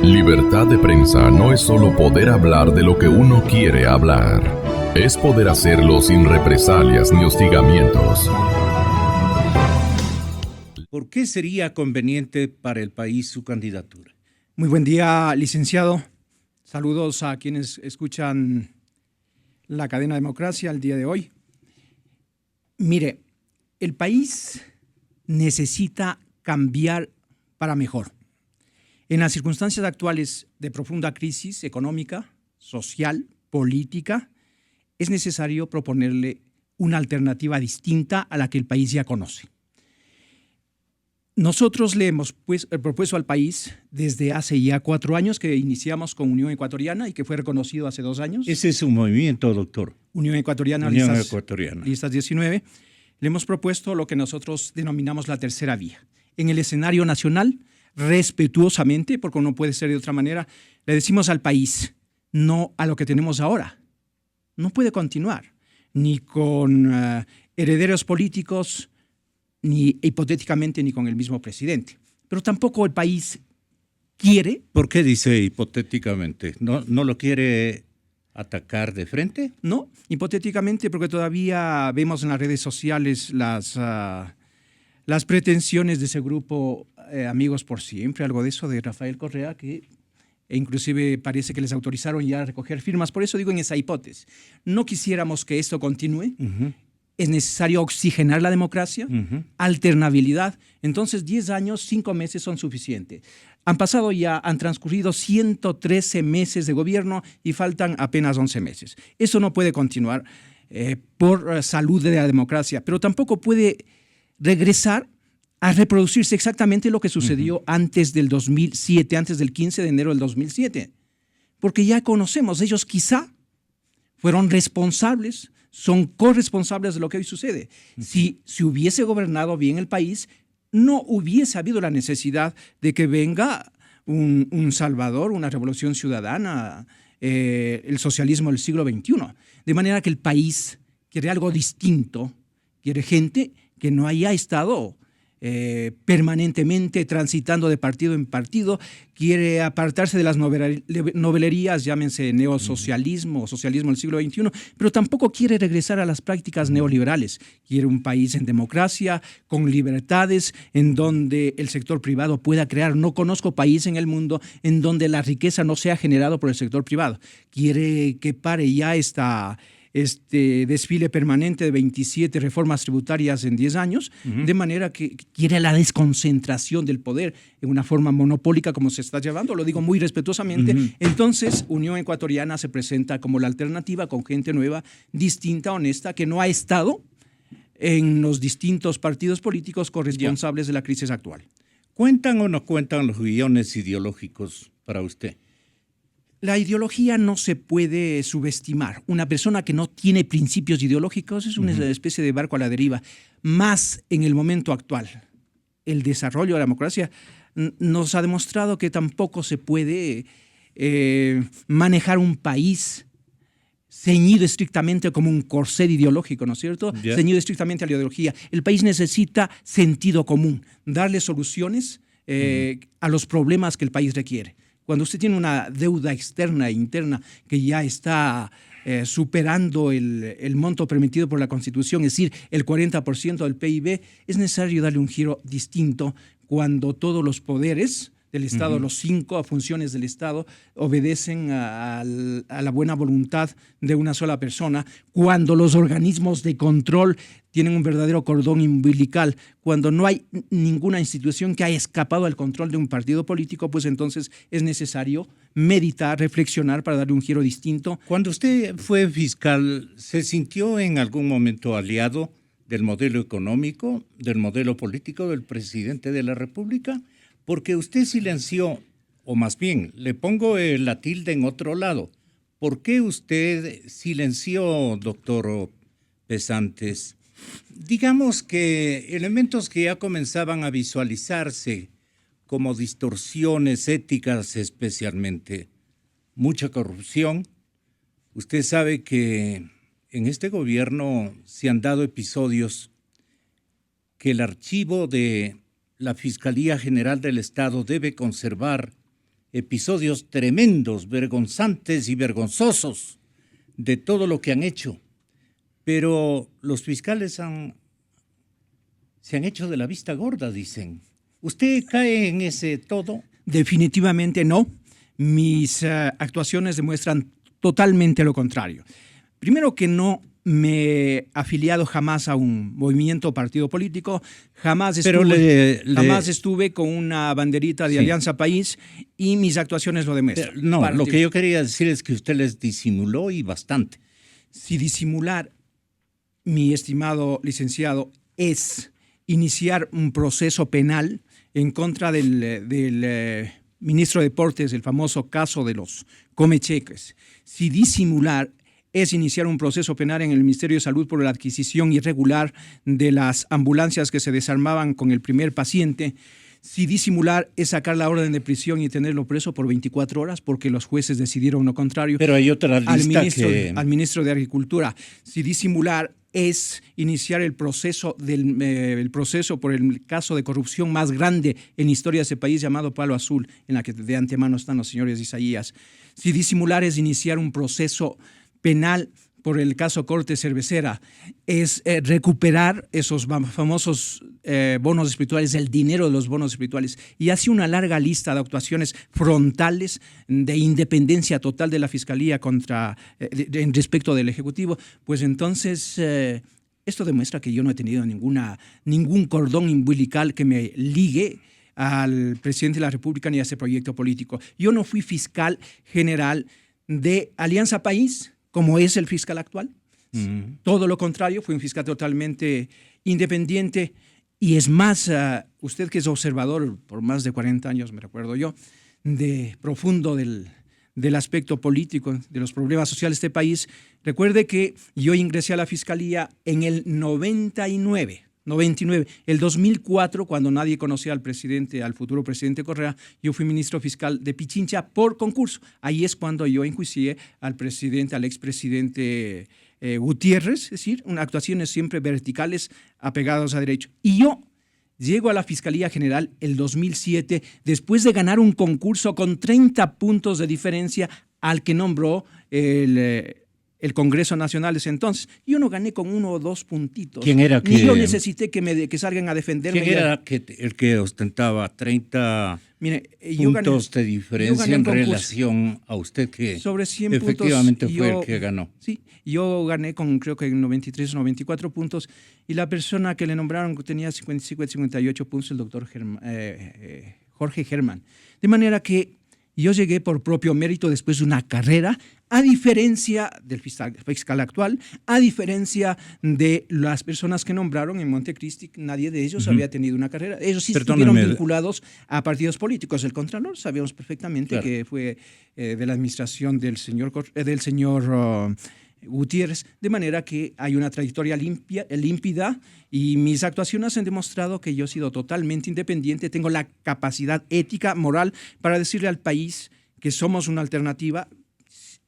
Libertad de prensa no es solo poder hablar de lo que uno quiere hablar. Es poder hacerlo sin represalias ni hostigamientos. ¿Por qué sería conveniente para el país su candidatura? Muy buen día, licenciado. Saludos a quienes escuchan la cadena Democracia el día de hoy. Mire, el país necesita cambiar para mejor. En las circunstancias actuales de profunda crisis económica, social, política, es necesario proponerle una alternativa distinta a la que el país ya conoce. Nosotros le hemos propuesto al país desde hace ya 4 años que iniciamos con Unión Ecuatoriana y que fue reconocido hace 2 años. Ese es un movimiento, doctor. Unión Ecuatoriana, listas 19. Le hemos propuesto lo que nosotros denominamos la tercera vía. En el escenario nacional, respetuosamente, porque no puede ser de otra manera, le decimos al país, no a lo que tenemos ahora. No puede continuar, ni con herederos políticos, ni hipotéticamente, ni con el mismo presidente. Pero tampoco el país quiere. ¿Por qué dice hipotéticamente? ¿No lo quiere atacar de frente? No, hipotéticamente, porque todavía vemos en las redes sociales las pretensiones de ese grupo Amigos por Siempre, algo de eso de Rafael Correa, que inclusive parece que les autorizaron ya a recoger firmas. Por eso digo en esa hipótesis. No quisiéramos que esto continúe. Es necesario oxigenar la democracia, alternabilidad. Entonces, 10 años, 5 meses son suficientes. Han transcurrido 113 meses de gobierno y faltan apenas 11 meses. Eso no puede continuar por salud de la democracia, pero tampoco puede regresar a reproducirse exactamente lo que sucedió antes del 2007, antes del 15 de enero del 2007. Porque ya conocemos, ellos quizá fueron responsables, son corresponsables de lo que hoy sucede. Si se hubiese gobernado bien el país, no hubiese habido la necesidad de que venga un Salvador, una revolución ciudadana, el socialismo del siglo XXI. De manera que el país quiere algo distinto, quiere gente que no haya estado permanentemente transitando de partido en partido, quiere apartarse de las novelerías, llámense neosocialismo o socialismo del siglo XXI, pero tampoco quiere regresar a las prácticas neoliberales. Quiere un país en democracia, con libertades, en donde el sector privado pueda crear. No conozco país en el mundo en donde la riqueza no sea generada por el sector privado. Quiere que pare ya este desfile permanente de 27 reformas tributarias en 10 años, de manera que quiere la desconcentración del poder en una forma monopólica como se está llevando, lo digo muy respetuosamente. Entonces, Unión Ecuatoriana se presenta como la alternativa con gente nueva, distinta, honesta, que no ha estado en los distintos partidos políticos corresponsables de la crisis actual. ¿Cuentan o no cuentan los guiones ideológicos para usted? La ideología no se puede subestimar. Una persona que no tiene principios ideológicos es una especie de barco a la deriva. Más en el momento actual. El desarrollo de la democracia nos ha demostrado que tampoco se puede manejar un país ceñido estrictamente como un corset ideológico, ¿no es cierto? Ceñido estrictamente a la ideología. El país necesita sentido común, darle soluciones a los problemas que el país requiere. Cuando usted tiene una deuda externa e interna que ya está superando el monto permitido por la Constitución, es decir, el 40% del PIB, es necesario darle un giro distinto cuando todos los poderes del Estado, los 5 funciones del Estado, obedecen a la buena voluntad de una sola persona, cuando los organismos de control tienen un verdadero cordón umbilical, cuando no hay ninguna institución que haya escapado al control de un partido político, pues entonces es necesario meditar, reflexionar para darle un giro distinto. Cuando usted fue fiscal, ¿se sintió en algún momento aliado del modelo económico, del modelo político del presidente de la República? Porque usted silenció, o más bien, le pongo la tilde en otro lado. ¿Por qué usted silenció, doctor Pesantes? Digamos que elementos que ya comenzaban a visualizarse como distorsiones éticas especialmente, mucha corrupción. Usted sabe que en este gobierno se han dado episodios que el archivo de la Fiscalía General del Estado debe conservar episodios tremendos, vergonzantes y vergonzosos de todo lo que han hecho. Pero los fiscales se han hecho de la vista gorda, dicen. ¿Usted cae en ese todo? Definitivamente no. Mis actuaciones demuestran totalmente lo contrario. Primero que no me he afiliado jamás a un movimiento o partido político, jamás estuve con una banderita de Alianza País y mis actuaciones lo demuestran. No, lo que yo quería decir es que usted les disimuló y bastante. Si disimular, mi estimado licenciado, es iniciar un proceso penal en contra del ministro de Deportes, el famoso caso de los comecheques. Si disimular es iniciar un proceso penal en el Ministerio de Salud por la adquisición irregular de las ambulancias que se desarmaban con el primer paciente. Si disimular es sacar la orden de prisión y tenerlo preso por 24 horas porque los jueces decidieron lo contrario. Pero hay otra lista al ministro de Agricultura. Si disimular es iniciar el proceso por el caso de corrupción más grande en la historia de ese país llamado Palo Azul, en la que de antemano están los señores Isaías. Si disimular es iniciar un proceso penal por el caso Corte Cervecera, es recuperar esos famosos bonos espirituales, el dinero de los bonos espirituales, y así una larga lista de actuaciones frontales de independencia total de la Fiscalía en respecto del Ejecutivo. Pues entonces esto demuestra que yo no he tenido ningún cordón umbilical que me ligue al presidente de la República ni a ese proyecto político. Yo no fui fiscal general de Alianza País, como es el fiscal actual. Todo lo contrario, fue un fiscal totalmente independiente. Y es más, usted que es observador por más de 40 años, me recuerdo yo, de profundo del aspecto político, de los problemas sociales de este país, recuerde que yo ingresé a la fiscalía en el 99. El 2004, cuando nadie conocía al futuro presidente Correa, yo fui ministro fiscal de Pichincha por concurso. Ahí es cuando yo enjuicié al expresidente Gutiérrez, es decir, actuaciones siempre verticales apegadas a derecho. Y yo llego a la Fiscalía General el 2007 después de ganar un concurso con 30 puntos de diferencia al que nombró el Congreso Nacional de ese entonces. Yo no gané con 1 o 2 puntitos. ¿Quién era Ni yo necesité que salgan a defenderme. ¿Quién era el que ostentaba 30 puntos de diferencia en relación a usted, que sobre 100 efectivamente puntos, fue el que ganó? Sí, yo gané con creo que 93 o 94 puntos y la persona que le nombraron tenía 55 o 58 puntos, el doctor Jorge Germán. De manera que yo llegué por propio mérito después de una carrera, a diferencia del fiscal actual, a diferencia de las personas que nombraron en Montecristi, nadie de ellos había tenido una carrera. Ellos sí estuvieron vinculados a partidos políticos. El Contralor sabíamos perfectamente que fue de la administración del señor Gutiérrez, de manera que hay una trayectoria límpida y mis actuaciones han demostrado que yo he sido totalmente independiente, tengo la capacidad ética, moral para decirle al país que somos una alternativa.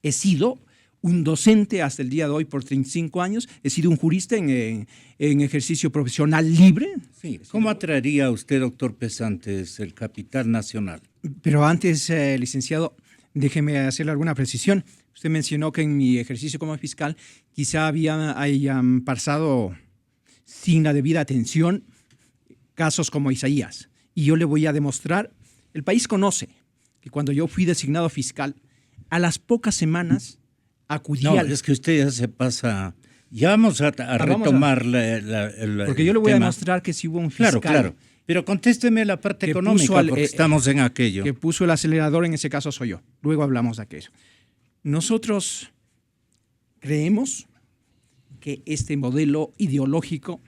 He sido un docente hasta el día de hoy por 35 años, he sido un jurista en ejercicio profesional libre. Sí. ¿Cómo atraería a usted, doctor Pesantes, el capital nacional? Pero antes, licenciado, déjeme hacerle alguna precisión. Usted mencionó que en mi ejercicio como fiscal quizá hayan pasado sin la debida atención casos como Isaías. Y yo le voy a demostrar, el país conoce que cuando yo fui designado fiscal, a las pocas semanas acudí es que usted ya se pasa. Ya vamos a retomar el porque yo le voy tema. A demostrar que si hubo un fiscal. Claro. Pero contésteme la parte económica, porque estamos en aquello. Que puso el acelerador, en ese caso soy yo. Luego hablamos de aquello. Nosotros creemos que este modelo ideológico,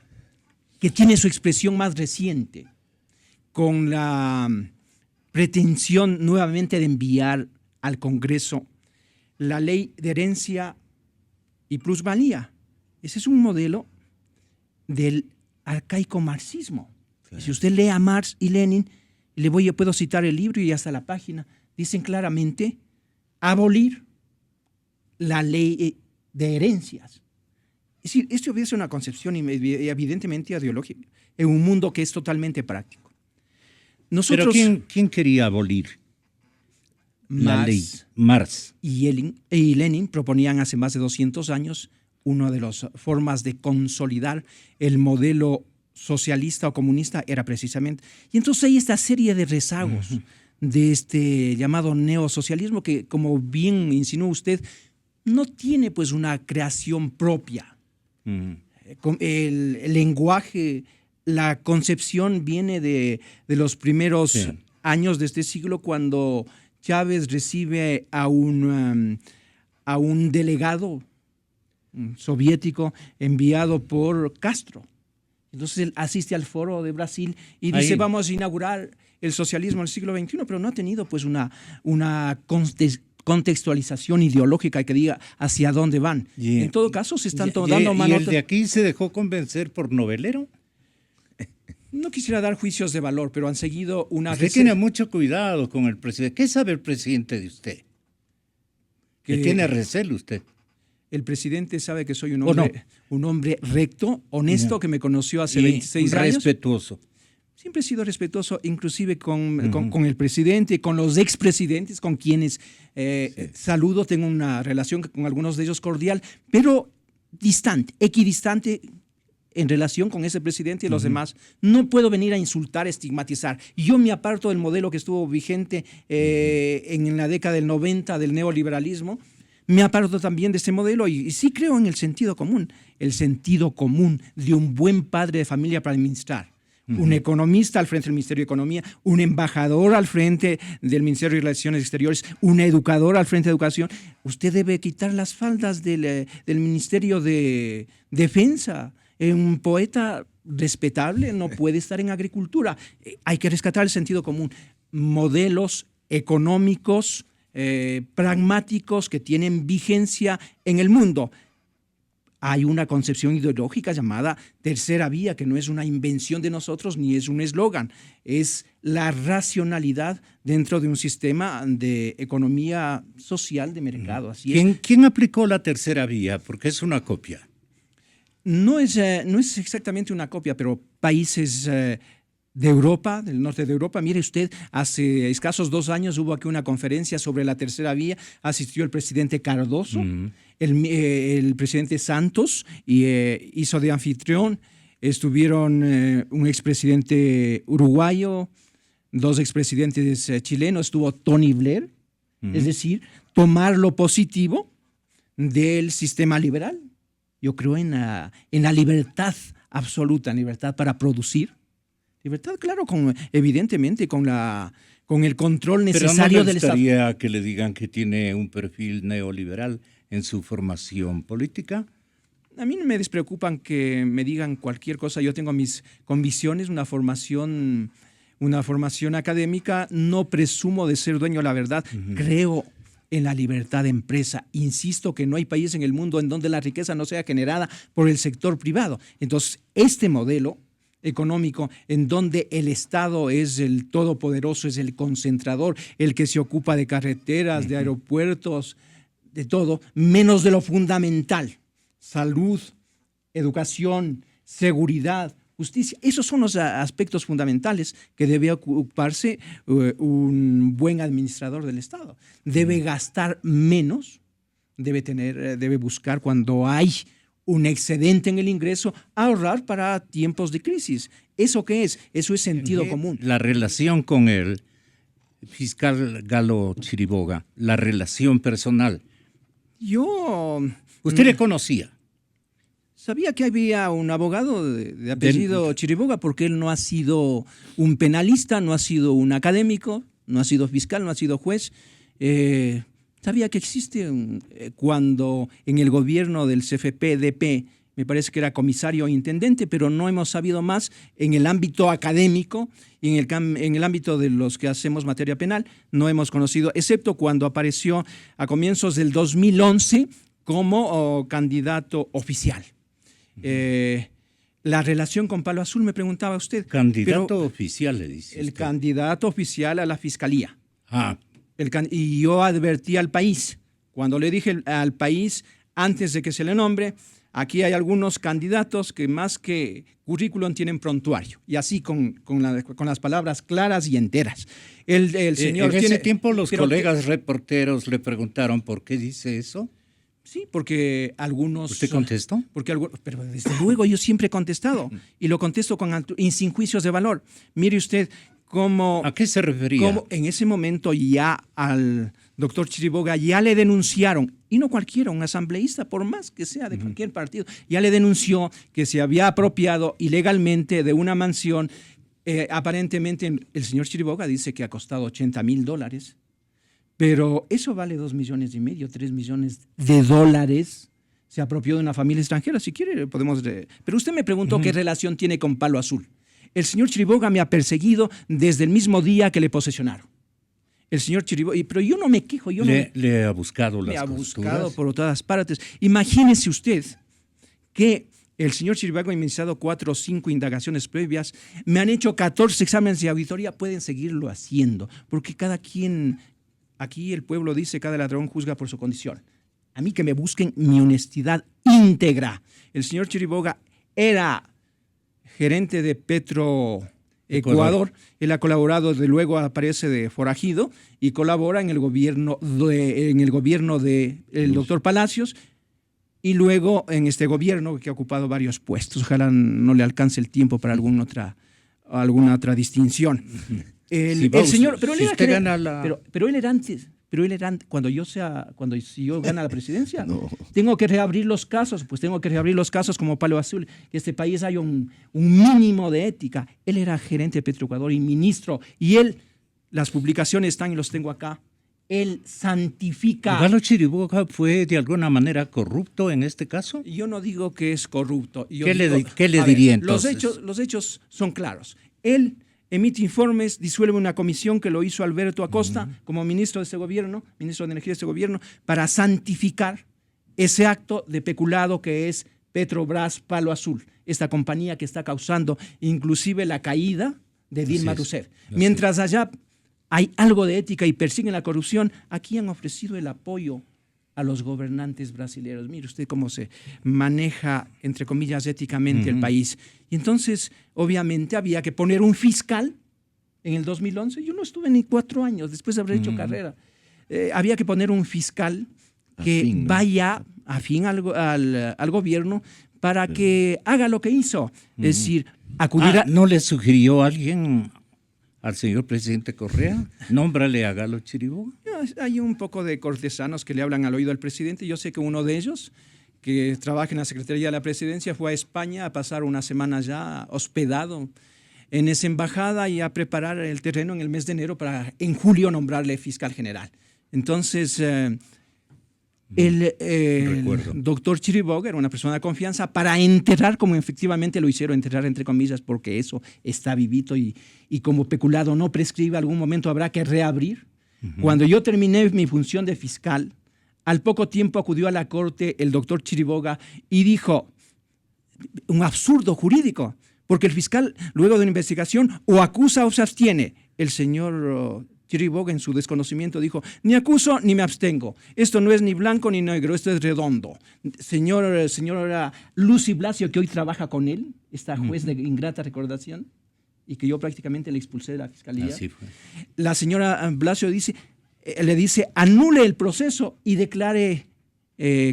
que tiene su expresión más reciente, con la pretensión nuevamente de enviar al Congreso la ley de herencia y plusvalía. Ese es un modelo del arcaico marxismo. Claro. Si usted lee a Marx y Lenin, puedo citar el libro y hasta la página, dicen claramente abolir la ley de herencias. Es decir, esto obedece a una concepción evidentemente ideológica en un mundo que es totalmente práctico. Pero ¿quién quería abolir? La ley Marx y Lenin proponían hace más de 200 años una de las formas de consolidar el modelo socialista o comunista era precisamente. Y entonces hay esta serie de rezagos de este llamado neosocialismo que, como bien insinuó usted, no tiene pues una creación propia. El lenguaje, la concepción viene de los primeros años de este siglo, cuando Chávez recibe a un delegado soviético enviado por Castro. Entonces él asiste al foro de Brasil y dice, vamos a inaugurar el socialismo del siglo XXI, pero no ha tenido pues una contextualización ideológica que diga hacia dónde van. En todo caso, se están dando mano. ¿Y el de aquí se dejó convencer por novelero? No quisiera dar juicios de valor, pero han seguido una... Usted tiene mucho cuidado con el presidente. ¿Qué sabe el presidente de usted? ¿Que tiene recelo usted? El presidente sabe que soy un hombre recto, honesto, que me conoció hace 26 años. Respetuoso. Siempre he sido respetuoso, inclusive con el presidente, con los expresidentes, con quienes saludo. Tengo una relación con algunos de ellos cordial, pero distante, equidistante en relación con ese presidente y los demás. No puedo venir a insultar, estigmatizar. Yo me aparto del modelo que estuvo vigente en la década del 90 del neoliberalismo. Me aparto también de ese modelo y sí creo en el sentido común de un buen padre de familia para administrar. Un economista al frente del Ministerio de Economía, un embajador al frente del Ministerio de Relaciones Exteriores, un educador al frente de Educación. Usted debe quitar las faldas del Ministerio de Defensa. Un poeta respetable no puede estar en agricultura. Hay que rescatar el sentido común. Modelos económicos pragmáticos que tienen vigencia en el mundo. Hay una concepción ideológica llamada tercera vía, que no es una invención de nosotros ni es un eslogan, es la racionalidad dentro de un sistema de economía social de mercado. Así es. ¿Quién aplicó la tercera vía? Porque es una copia. No es exactamente una copia, pero países de Europa, del norte de Europa. Mire usted, hace escasos 2 años hubo aquí una conferencia sobre la tercera vía. Asistió el presidente Cardoso, el presidente Santos, y hizo de anfitrión. Estuvieron un expresidente uruguayo, 2 expresidentes chilenos, estuvo Tony Blair. Es decir, tomar lo positivo del sistema liberal. Yo creo en la libertad absoluta, en libertad para producir. Libertad, claro, evidentemente con el control necesario del Estado. ¿Pero no le gustaría que le digan que tiene un perfil neoliberal en su formación política? A mí no me despreocupan que me digan cualquier cosa. Yo tengo mis convicciones, una formación académica. No presumo de ser dueño de la verdad. Creo en la libertad de empresa. Insisto que no hay país en el mundo en donde la riqueza no sea generada por el sector privado. Entonces, este modelo económico en donde el Estado es el todopoderoso, es el concentrador, el que se ocupa de carreteras, de aeropuertos, de todo, menos de lo fundamental: salud, educación, seguridad, justicia. Esos son los aspectos fundamentales que debe ocuparse un buen administrador del Estado. Debe gastar menos, debe buscar, cuando hay un excedente en el ingreso, ahorrar para tiempos de crisis. ¿Eso qué es? Eso es sentido común. La relación con el fiscal Galo Chiriboga, la relación personal. ¿Usted le conocía? Sabía que había un abogado de apellido Chiriboga, porque él no ha sido un penalista, no ha sido un académico, no ha sido fiscal, no ha sido juez. Sabía que existe cuando en el gobierno del CFP-DP, me parece que era comisario o intendente, pero no hemos sabido más en el ámbito académico y en el ámbito de los que hacemos materia penal. No hemos conocido, excepto cuando apareció a comienzos del 2011 como candidato oficial. La relación con Palo Azul, me preguntaba usted. Candidato oficial, le dice. El candidato oficial a la fiscalía. Ah. Y yo advertí al país, cuando le dije al país, antes de que se le nombre, Aquí hay algunos candidatos que más que currículum tienen prontuario, y así con las palabras claras y enteras. El señor en tiene, ese tiempo los pero colegas reporteros le preguntaron por qué dice eso. sí, porque algunos... ¿Usted contestó? Pero desde luego yo siempre he contestado, y lo contesto y sin juicios de valor. Mire usted cómo... ¿A qué se refería? Cómo en ese momento ya al doctor Chiriboga ya le denunciaron, y no cualquiera, un asambleísta, por más que sea de cualquier partido, ya le denunció que se había apropiado ilegalmente de una mansión. Aparentemente el señor Chiriboga dice que ha costado $80,000, pero eso vale 2,5 millones, 3 millones de dólares. Se apropió de una familia extranjera. Si quiere, podemos... Pero usted me preguntó qué relación tiene con Palo Azul. El señor Chiriboga me ha perseguido desde el mismo día que le posesionaron. El señor Chiriboga... Pero yo no me quejo. Le ha buscado las costuras. Me ha buscado por todas partes. Imagínese usted que el señor Chiriboga me ha iniciado 4 o 5 indagaciones previas. Me han hecho 14 exámenes de auditoría. Pueden seguirlo haciendo. Porque cada quien... Aquí el pueblo dice, cada ladrón juzga por su condición. A mí que me busquen mi honestidad íntegra. El señor Chiriboga era gerente de Petroecuador. Él ha colaborado, desde luego aparece de forajido y colabora en el gobierno del doctor Palacios, y luego en este gobierno que ha ocupado varios puestos. Ojalá no le alcance el tiempo para alguna otra distinción. El señor, pero él era antes. Pero él era si yo gana la presidencia, tengo que reabrir los casos, como Palo Azul, que este país haya un mínimo de ética. Él era gerente de Petroecuador y ministro, y las publicaciones están y los tengo acá. Él santifica. ¿Galo Chiriboga fue de alguna manera corrupto en este caso? Yo no digo que es corrupto. ¿Qué le diría entonces? Los hechos son claros. Él emite informes, disuelve una comisión que lo hizo Alberto Acosta como ministro de este gobierno, ministro de Energía de este gobierno, para santificar ese acto de peculado que es Petrobras Palo Azul, esta compañía que está causando inclusive la caída de Dilma Rousseff. Mientras allá hay algo de ética y persiguen la corrupción, aquí han ofrecido el apoyo a los gobernantes brasileños. Mire usted cómo se maneja, entre comillas, éticamente el país. Y entonces, obviamente, había que poner un fiscal en el 2011. Yo no estuve ni 4 años, después de haber hecho carrera. Había que poner un fiscal que vaya afín al gobierno para que haga lo que hizo. Es decir, acudir ¿No le sugirió alguien al señor presidente Correa? Nómbrale a Galo Chiriboga. Hay un poco de cortesanos que le hablan al oído al presidente. Yo sé que uno de ellos, que trabaja en la Secretaría de la Presidencia, fue a España a pasar una semana ya hospedado en esa embajada y a preparar el terreno en el mes de enero para en julio nombrarle fiscal general. Entonces, el doctor Chiriboga era una persona de confianza para enterrar, como efectivamente lo hicieron, enterrar entre comillas, porque eso está vivito y como peculado no prescribe, algún momento habrá que reabrir. Cuando yo terminé mi función de fiscal, al poco tiempo acudió a la corte el doctor Chiriboga y dijo un absurdo jurídico, porque el fiscal, luego de una investigación, o acusa o se abstiene. El señor Chiriboga, en su desconocimiento, dijo: ni acuso ni me abstengo. Esto no es ni blanco ni negro, esto es redondo. Señora Lucy Blasio, que hoy trabaja con él, esta juez de ingrata recordación, y que yo prácticamente le expulsé de la fiscalía. Así fue. La señora Blasio le dice: anule el proceso y declare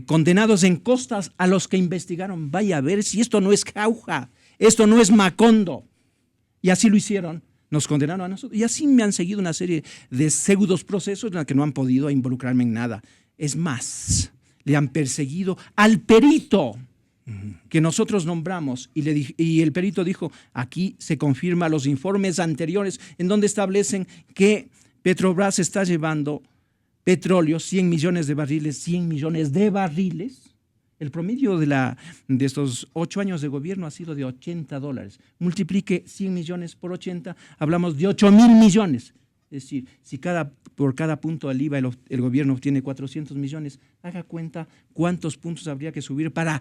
condenados en costas a los que investigaron. Vaya a ver si esto no es jauja, esto no es Macondo. Y así lo hicieron. Nos condenaron a nosotros. Y así me han seguido una serie de pseudos procesos en los que no han podido involucrarme en nada. Es más, le han perseguido al perito que nosotros nombramos, y el perito dijo: aquí se confirman los informes anteriores en donde establecen que Petrobras está llevando petróleo, 100 millones de barriles, 100 millones de barriles. El promedio de estos 8 años de gobierno ha sido de $80. Multiplique 100 millones por 80, hablamos de 8,000 millones. Es decir, si por cada punto del IVA el gobierno obtiene 400 millones, haga cuenta cuántos puntos habría que subir para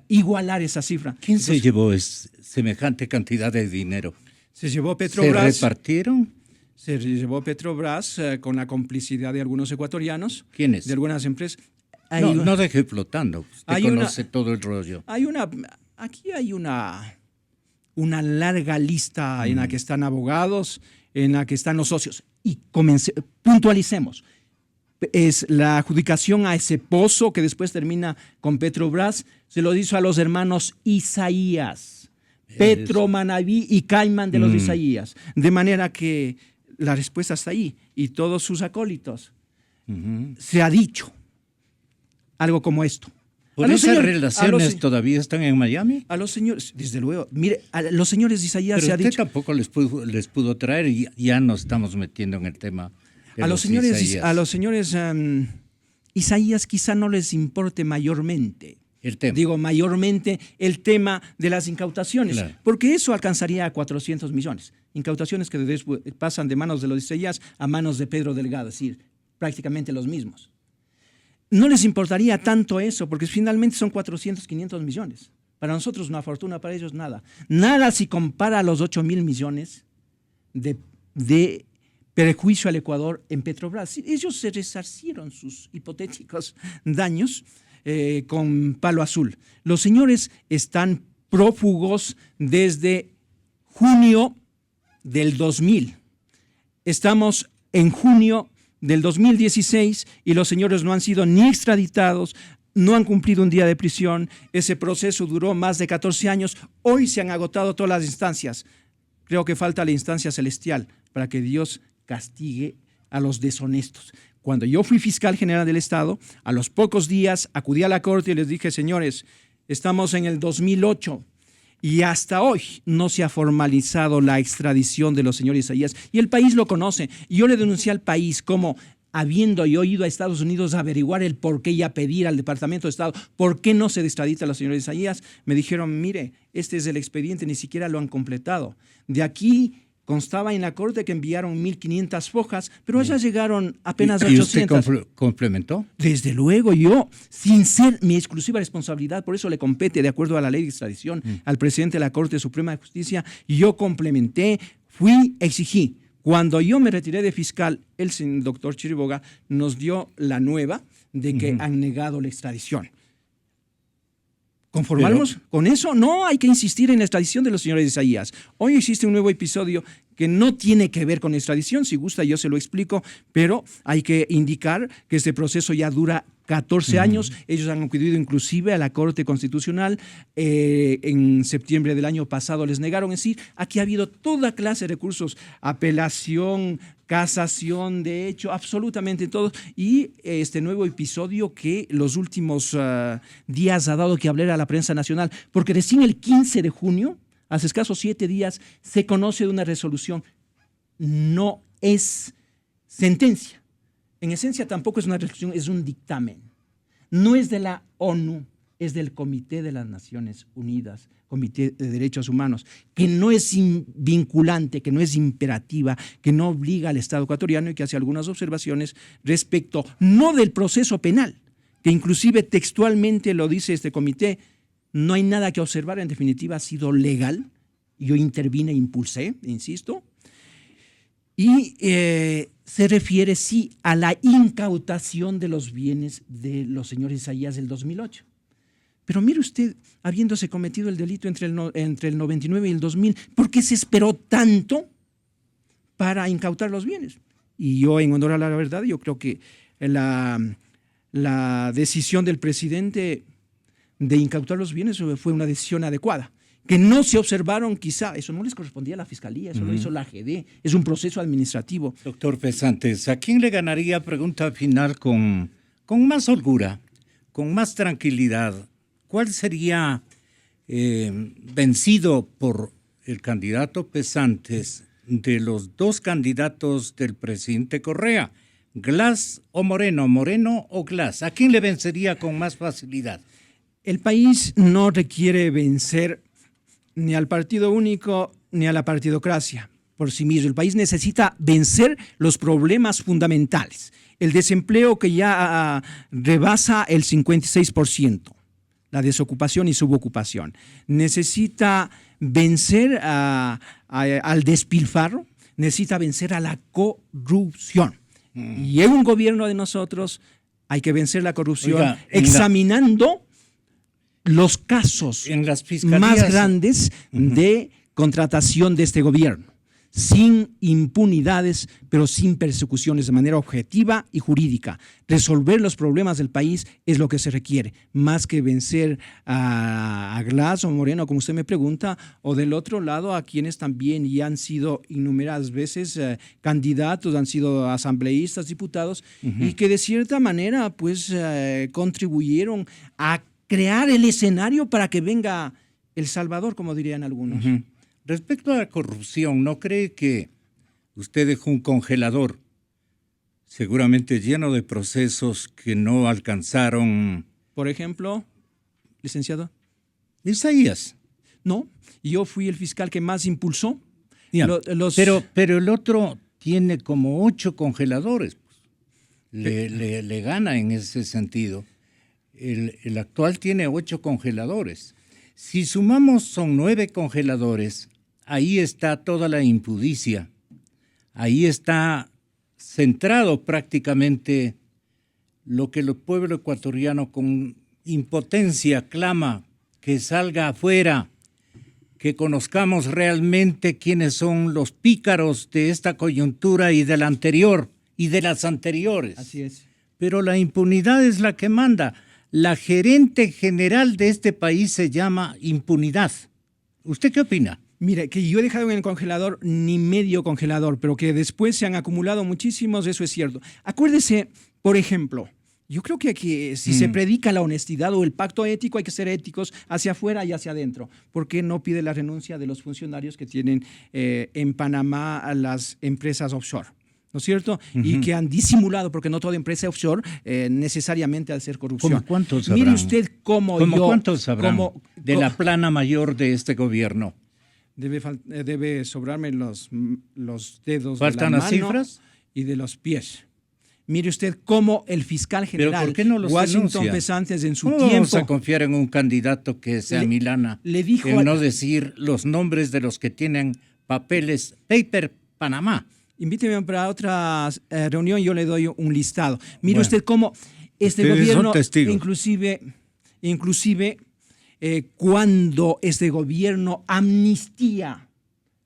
igualar esa cifra. ¿Quién se llevó semejante cantidad de dinero? Se llevó Petrobras. ¿Se repartieron? Se llevó Petrobras con la complicidad de algunos ecuatorianos. ¿Quiénes? De algunas empresas. No deje flotando. Usted conoce todo el rollo. Aquí hay una larga lista en la que están abogados, en la que están los socios. Y puntualicemos. Es la adjudicación a ese pozo que después termina con Petrobras, se lo hizo a los hermanos Isaías, Petro, Manaví y Caimán de los Isaías. De manera que la respuesta está ahí y todos sus acólitos. Se ha dicho algo como esto. ¿Por esas relaciones todavía están en Miami? A los señores, desde luego, mire, a los señores de Isaías pero se ha usted dicho. Tampoco les pudo traer y ya nos estamos metiendo en el tema. A los señores Isaías quizá no les importe mayormente. El tema. Digo, mayormente el tema de las incautaciones, claro, porque eso alcanzaría a 400 millones. Incautaciones que después pasan de manos de los Isaías a manos de Pedro Delgado, es decir, prácticamente los mismos. No les importaría tanto eso, porque finalmente son 400, 500 millones. Para nosotros una fortuna, para ellos nada. Nada si compara a los 8.000 millones de perjuicio al Ecuador en Petrobras. Ellos se resarcieron sus hipotéticos daños con palo azul. Los señores están prófugos desde junio del 2000. Estamos en junio del 2016 y los señores no han sido ni extraditados, no han cumplido un día de prisión. Ese proceso duró más de 14 años. Hoy se han agotado todas las instancias. Creo que falta la instancia celestial para que Dios castigue a los deshonestos. Cuando yo fui fiscal general del Estado, a los pocos días acudí a la corte y les dije, señores, estamos en el 2008 y hasta hoy no se ha formalizado la extradición de los señores Isaías y el país lo conoce. Y yo le denuncié al país como, habiendo yo ido a Estados Unidos a averiguar el por qué y a pedir al Departamento de Estado por qué no se extradita a los señores Isaías, me dijeron, mire, este es el expediente, ni siquiera lo han completado. De aquí constaba en la corte que enviaron 1.500 hojas, pero allá llegaron apenas 800. ¿Y usted complementó? Desde luego, yo, sin ser mi exclusiva responsabilidad, por eso le compete, de acuerdo a la ley de extradición, al presidente de la Corte Suprema de Justicia, yo complementé, exigí. Cuando yo me retiré de fiscal, el doctor Chiriboga nos dio la nueva de que han negado la extradición. ¿Conformarnos con eso? No, hay que insistir en la extradición de los señores Isaías. Hoy existe un nuevo episodio que no tiene que ver con extradición. Si gusta, yo se lo explico, pero hay que indicar que este proceso ya dura 14 años. Ellos han acudido inclusive a la Corte Constitucional. En septiembre del año pasado les negaron. Es decir, aquí ha habido toda clase de recursos, apelación, casación, de hecho, absolutamente todo. Y este nuevo episodio que los últimos días ha dado que hablar a la prensa nacional, porque recién el 15 de junio, hace escasos 7 días, se conoce de una resolución. No es sentencia. En esencia tampoco es una resolución, es un dictamen. No es de la ONU, es del Comité de las Naciones Unidas, Comité de Derechos Humanos, que no es vinculante, que no es imperativa, que no obliga al Estado ecuatoriano y que hace algunas observaciones respecto, no del proceso penal, que inclusive textualmente lo dice este comité, no hay nada que observar, en definitiva ha sido legal, yo intervine e impulsé, insisto, y se refiere sí a la incautación de los bienes de los señores Isaías del 2008. Pero mire usted, habiéndose cometido el delito entre el 99 y el 2000, ¿por qué se esperó tanto para incautar los bienes? Y yo, en honor a la verdad, yo creo que la decisión del presidente de incautar los bienes fue una decisión adecuada. Que no se observaron, quizá, eso no les correspondía a la Fiscalía, eso lo hizo la AGD, es un proceso administrativo. Doctor Pesantes, ¿a quién le ganaría, pregunta final, con más holgura, con más tranquilidad? ¿Cuál sería vencido por el candidato Pesantes de los dos candidatos del presidente Correa? ¿Glass o Moreno? ¿Moreno o Glass? ¿A quién le vencería con más facilidad? El país no requiere vencer ni al partido único ni a la partidocracia por sí mismo. El país necesita vencer los problemas fundamentales. El desempleo que ya rebasa el 56%, la desocupación y subocupación. Necesita vencer al despilfarro, necesita vencer a la corrupción. Y en un gobierno de nosotros Hay que vencer la corrupción Oiga, examinando los casos en las fiscalías más grandes de contratación de este gobierno, sin impunidades, pero sin persecuciones, de manera objetiva y jurídica. Resolver los problemas del país es lo que se requiere, más que vencer a Glass o Moreno, como usted me pregunta, o del otro lado a quienes también ya han sido innumeradas veces candidatos, han sido asambleístas, diputados, y que de cierta manera pues contribuyeron a crear el escenario para que venga El Salvador, como dirían algunos. Respecto a la corrupción, ¿no cree que usted dejó un congelador seguramente lleno de procesos que no alcanzaron? Por ejemplo, licenciado. Isaías. No, yo fui el fiscal que más impulsó. Ya, pero el otro tiene como 8 congeladores. Le gana en ese sentido. El actual tiene 8 congeladores. Si sumamos, son 9 congeladores. Ahí está toda la impudicia. Ahí está centrado prácticamente lo que el pueblo ecuatoriano con impotencia clama que salga afuera, que conozcamos realmente quiénes son los pícaros de esta coyuntura y de la anterior y de las anteriores. Así es. Pero la impunidad es la que manda. La gerente general de este país se llama impunidad. ¿Usted qué opina? Mire, que yo he dejado en el congelador ni medio congelador, pero que después se han acumulado muchísimos, eso es cierto. Acuérdese, por ejemplo, yo creo que si se predica la honestidad o el pacto ético, hay que ser éticos hacia afuera y hacia adentro. ¿Por qué no pide la renuncia de los funcionarios que tienen en Panamá a las empresas offshore? ¿No es cierto? Y que han disimulado, porque no toda empresa offshore necesariamente ha de ser corrupción. ¿Cómo cuántos habrán? Mire usted cómo ¿Cuántos habrán de la plana mayor de este gobierno? Debe sobrarme los dedos ¿Faltan de la las mano cifras? Y de los pies. Mire usted cómo el fiscal general ¿Por qué no los Washington denuncia? Pesantes en su ¿Cómo tiempo vamos a confiar en un candidato que sea Milana? le dijo en no decir los nombres de los que tienen papeles Paper Panamá. Invíteme para otra reunión, yo le doy un listado. Mire Bueno, usted cómo este ustedes gobierno, son testigos. inclusive cuando este gobierno amnistía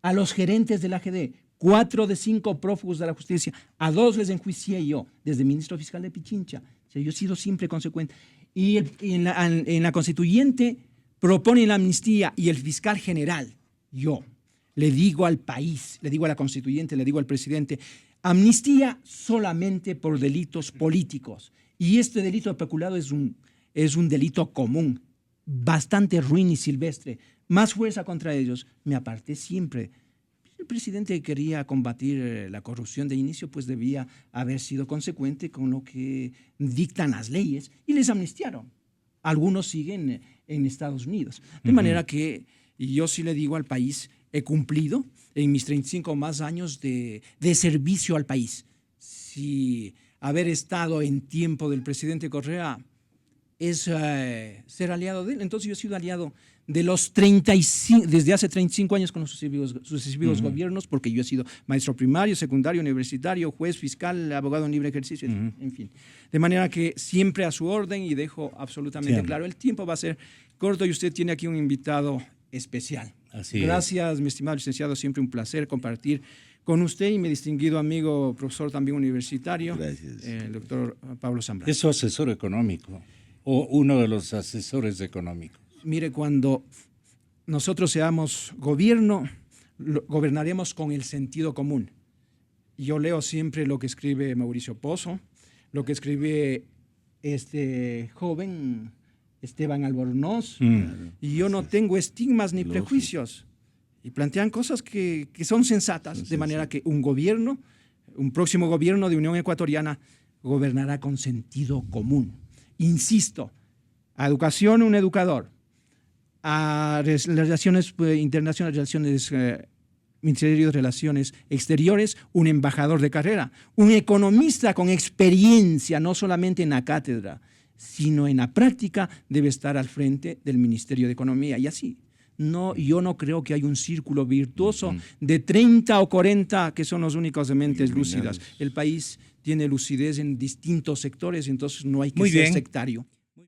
a los gerentes de la AGD, 4 de 5 prófugos de la justicia, a 2 les enjuicié yo, desde ministro fiscal de Pichincha. O sea, yo he sido siempre consecuente. Y en la constituyente proponen la amnistía y el fiscal general, yo, le digo al país, le digo a la constituyente, le digo al presidente, amnistía solamente por delitos políticos. Y este delito de peculado es un delito común, bastante ruin y silvestre. Más fuerza contra ellos. Me aparté siempre. El presidente quería combatir la corrupción de inicio, pues debía haber sido consecuente con lo que dictan las leyes y les amnistiaron. Algunos siguen en Estados Unidos. De manera que yo sí le digo al país, he cumplido en mis 35 más años de servicio al país. Si haber estado en tiempo del presidente Correa es ser aliado de él, entonces yo he sido aliado de los 35, desde hace 35 años con los sucesivos gobiernos, porque yo he sido maestro primario, secundario, universitario, juez, fiscal, abogado en libre ejercicio, en fin. De manera que siempre a su orden y dejo absolutamente claro, el tiempo va a ser corto y usted tiene aquí un invitado especial. Así Gracias, mi estimado licenciado, siempre un placer compartir con usted y mi distinguido amigo, profesor también universitario, el doctor Pablo Zambrano. ¿Es su asesor económico o uno de los asesores económicos? Mire, cuando nosotros seamos gobierno, gobernaremos con el sentido común. Yo leo siempre lo que escribe Mauricio Pozo, lo que escribe este joven Esteban Albornoz, y yo no tengo estigmas ni prejuicios. Y plantean cosas que son sensatas, de manera que un gobierno, un próximo gobierno de Unión Ecuatoriana, gobernará con sentido común. Insisto, a educación un educador, a relaciones internacionales, relaciones Ministerio de Relaciones Exteriores, un embajador de carrera, un economista con experiencia, no solamente en la cátedra, sino en la práctica, debe estar al frente del Ministerio de Economía. Y así No, yo no creo que hay un círculo virtuoso de 30 o 40 que son los únicos de mentes lúcidas. El país tiene lucidez en distintos sectores, entonces no hay que ser sectario.